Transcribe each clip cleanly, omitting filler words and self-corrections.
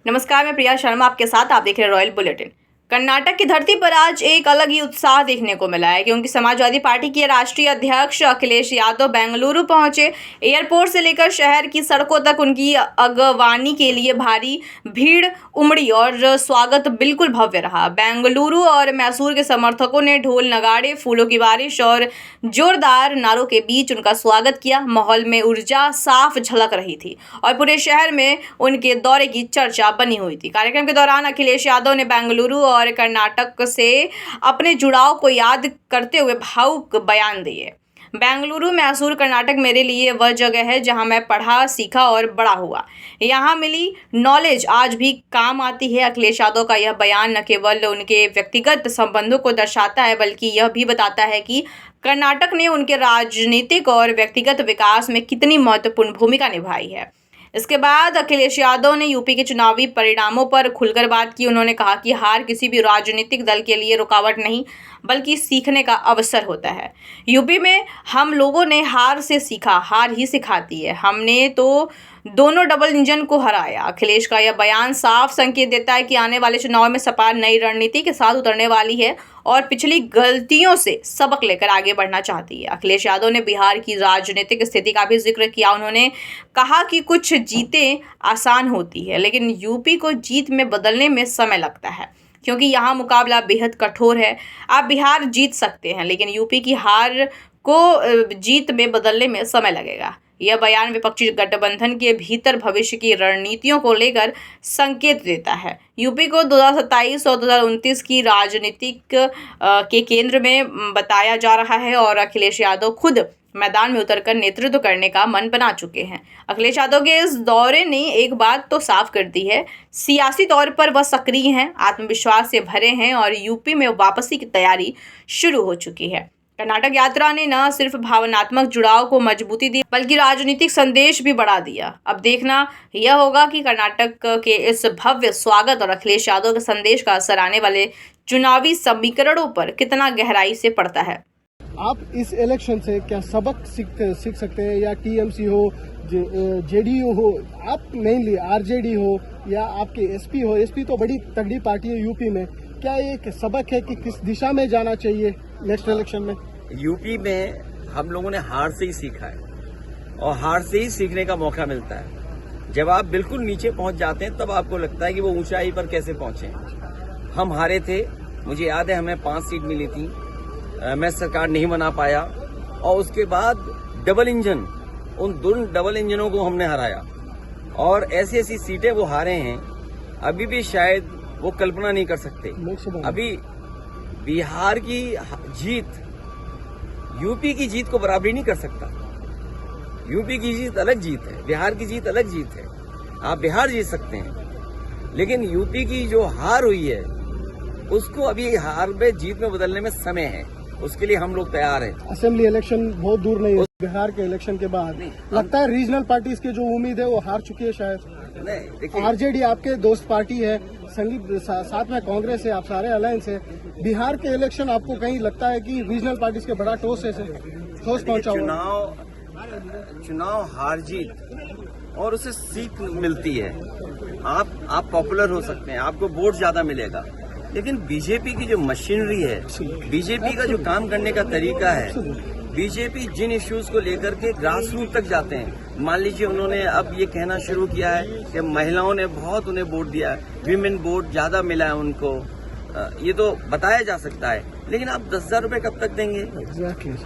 नमस्कार, मैं प्रिया शर्मा आपके साथ। आप देख रहे हैं रॉयल बुलेटिन। कर्नाटक की धरती पर आज एक अलग ही उत्साह देखने को मिला है क्योंकि समाजवादी पार्टी के राष्ट्रीय अध्यक्ष अखिलेश यादव बेंगलुरु पहुंचे। एयरपोर्ट से लेकर शहर की सड़कों तक उनकी अगवानी के लिए भारी भीड़ उमड़ी और स्वागत बिल्कुल भव्य रहा। बेंगलुरु और मैसूर के समर्थकों ने ढोल नगाड़े, फूलों की बारिश और जोरदार नारों के बीच उनका स्वागत किया। माहौल में ऊर्जा साफ झलक रही थी और पूरे शहर में उनके दौरे की चर्चा बनी हुई थी। कार्यक्रम के दौरान अखिलेश यादव ने बेंगलुरु और कर्नाटक से अपने जुड़ाव को याद करते हुए भावुक बयान दिए। बेंगलुरु, मैसूर, कर्नाटक मेरे लिए वह जगह है जहां मैं पढ़ा, सीखा और बड़ा हुआ। यहां मिली नॉलेज आज भी काम आती है। अखिलेश यादव का यह बयान न केवल उनके व्यक्तिगत संबंधों को दर्शाता है बल्कि यह भी बताता है कि कर्नाटक ने उनके राजनीतिक और व्यक्तिगत विकास में कितनी महत्वपूर्ण भूमिका निभाई है। इसके बाद अखिलेश यादव ने यूपी के चुनावी परिणामों पर खुलकर बात की। उन्होंने कहा कि हार किसी भी राजनीतिक दल के लिए रुकावट नहीं बल्कि सीखने का अवसर होता है। यूपी में हम लोगों ने हार से सीखा, हार ही सिखाती है। हमने तो दोनों डबल इंजन को हराया। अखिलेश का यह बयान साफ संकेत देता है कि आने वाले चुनाव में सपा नई रणनीति के साथ उतरने वाली है और पिछली गलतियों से सबक लेकर आगे बढ़ना चाहती है। अखिलेश यादव ने बिहार की राजनीतिक स्थिति का भी जिक्र किया। उन्होंने कहा कि कुछ जीतें आसान होती है लेकिन यूपी को जीत में बदलने में समय लगता है क्योंकि यहाँ मुकाबला बेहद कठोर है। आप बिहार जीत सकते हैं लेकिन यूपी की हार को जीत में बदलने में समय लगेगा। यह बयान विपक्षी गठबंधन के भीतर भविष्य की रणनीतियों को लेकर संकेत देता है। यूपी को 2027 और 2029 की राजनीतिक के केंद्र में बताया जा रहा है और अखिलेश यादव खुद मैदान में उतरकर नेतृत्व करने का मन बना चुके हैं। अखिलेश यादव के इस दौरे ने एक बात तो साफ कर दी है, सियासी तौर पर वह सक्रिय हैं, आत्मविश्वास से भरे हैं और यूपी में वापसी की तैयारी शुरू हो चुकी है। कर्नाटक यात्रा ने न सिर्फ भावनात्मक जुड़ाव को मजबूती दी बल्कि राजनीतिक संदेश भी बढ़ा दिया। अब देखना यह होगा कि कर्नाटक के इस भव्य स्वागत और अखिलेश यादव के संदेश का असर आने वाले चुनावी समीकरणों पर कितना गहराई से पड़ता है। आप इस इलेक्शन से क्या सबक सीख सकते हैं? या टीएमसी हो, जेडीयू हो, आप मेनली आरजेडी हो या आपके एसपी हो, एसपी तो बड़ी तगड़ी पार्टी है यूपी में, क्या एक सबक है कि किस दिशा में जाना चाहिए नेक्स्ट इलेक्शन में? यूपी में हम लोगों ने हार से ही सीखा है और हार से ही सीखने का मौका मिलता है। जब आप बिल्कुल नीचे पहुंच जाते हैं तब आपको लगता है कि वो ऊंचाई पर कैसे पहुंचे। हम हारे थे, मुझे याद है हमें 5 सीट मिली थी, मैं सरकार नहीं बना पाया और उसके बाद डबल इंजन, उन दोनों डबल इंजनों को हमने हराया और ऐसी ऐसी सीटें वो हारे हैं अभी भी शायद वो कल्पना नहीं कर सकते। अभी बिहार की जीत यूपी की जीत को बराबरी नहीं कर सकता। यूपी की जीत अलग जीत है, बिहार की जीत अलग जीत है। आप बिहार जीत सकते हैं लेकिन यूपी की जो हार हुई है उसको अभी हार में जीत में बदलने में समय है, उसके लिए हम लोग तैयार हैं। असेंबली इलेक्शन बहुत दूर नहीं है। बिहार के इलेक्शन के बाद लगता है रीजनल पार्टीज की जो उम्मीद है वो हार चुकी है शायद। नहीं, देखिए आरजेडी आपके दोस्त पार्टी है, संगीत साथ में कांग्रेस है, आप सारे अलायंस है। बिहार के इलेक्शन आपको कहीं लगता है कि रीजनल पार्टीज के बड़ा ठोस पहुंचा हुआ? चुनाव हार जीत और उसे सीख मिलती है। आप पॉपुलर हो सकते हैं, आपको वोट ज्यादा मिलेगा लेकिन बीजेपी की जो मशीनरी है, बीजेपी का जो काम करने का तरीका है, बीजेपी जिन इश्यूज को लेकर के ग्रास रूट तक जाते हैं। मान लीजिए उन्होंने अब ये कहना शुरू किया है कि महिलाओं ने बहुत उन्हें वोट दिया है, विमेन वोट ज्यादा मिला है उनको, ये तो बताया जा सकता है लेकिन आप 10,000 रुपए कब तक देंगे?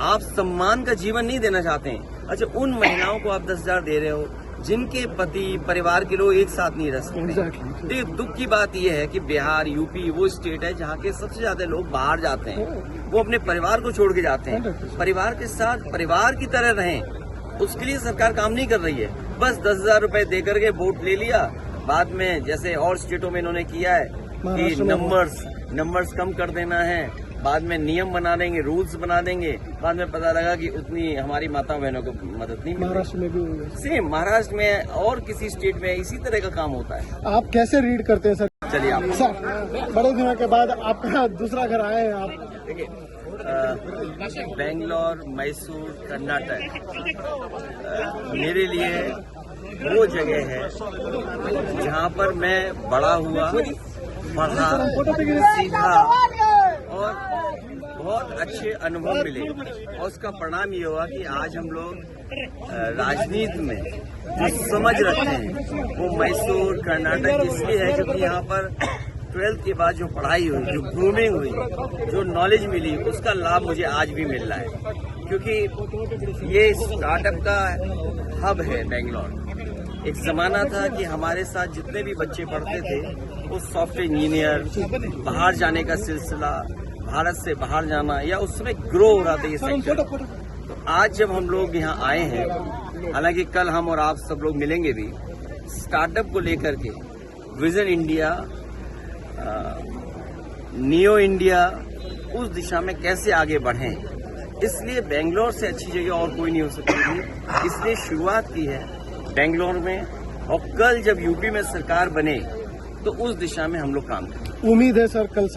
आप सम्मान का जीवन नहीं देना चाहते हैं। अच्छा, उन महिलाओं को आप 10,000 दे रहे हो जिनके पति परिवार के लोग एक साथ नहीं रह सकते। देखिए, दुख की बात यह है कि बिहार, यूपी वो स्टेट है जहाँ के सबसे ज्यादा लोग बाहर जाते हैं, वो अपने परिवार को छोड़ के जाते हैं। परिवार के साथ परिवार की तरह रहें, उसके लिए सरकार काम नहीं कर रही है। बस 10,000 रुपए दे करके वोट ले लिया, बाद में जैसे और स्टेटों में इन्होंने किया है कि नंबर्स कम कर देना है, बाद में नियम बना देंगे, रूल्स बना देंगे, बाद में पता लगा कि उतनी हमारी माता बहनों को मदद नहीं। महाराष्ट्र में भी सेम, महाराष्ट्र में और किसी स्टेट में इसी तरह का काम होता है। आप कैसे रीड करते हैं सर? चलिए आप सर, बड़े दिनों के बाद आपका दूसरा घर आए हैं आप। देखिए, बेंगलोर, मैसूर, कर्नाटक मेरे लिए वो जगह है जहाँ पर मैं बड़ा हुआ, पढ़ा, सीखा और बहुत अच्छे अनुभव मिले। और उसका परिणाम ये हुआ कि आज हम लोग राजनीति में जो समझ रखते हैं वो मैसूर, कर्नाटक इसलिए है क्योंकि यहाँ पर 12th के बाद जो पढ़ाई हुई, जो ग्रूमिंग हुई, जो नॉलेज मिली, उसका लाभ मुझे आज भी मिल रहा है। क्योंकि ये स्टार्टअप का हब है बेंगलोर। एक जमाना था कि हमारे साथ जितने भी बच्चे पढ़ते थे वो सॉफ्टवेयर इंजीनियर, बाहर जाने का सिलसिला, भारत से बाहर जाना, या उस समय ग्रो हो रहा था ये सेक्टर। तो आज जब हम लोग यहाँ आए हैं, हालांकि कल हम और आप सब लोग मिलेंगे भी, स्टार्टअप को लेकर के विजन इंडिया, नियो इंडिया, उस दिशा में कैसे आगे बढ़ें, इसलिए बेंगलोर से अच्छी जगह और कोई नहीं हो सकती थी। इसलिए शुरुआत की है बेंगलोर में, और कल जब यूपी में सरकार बने तो उस दिशा में हम लोग काम करें। उम्मीद है सर कल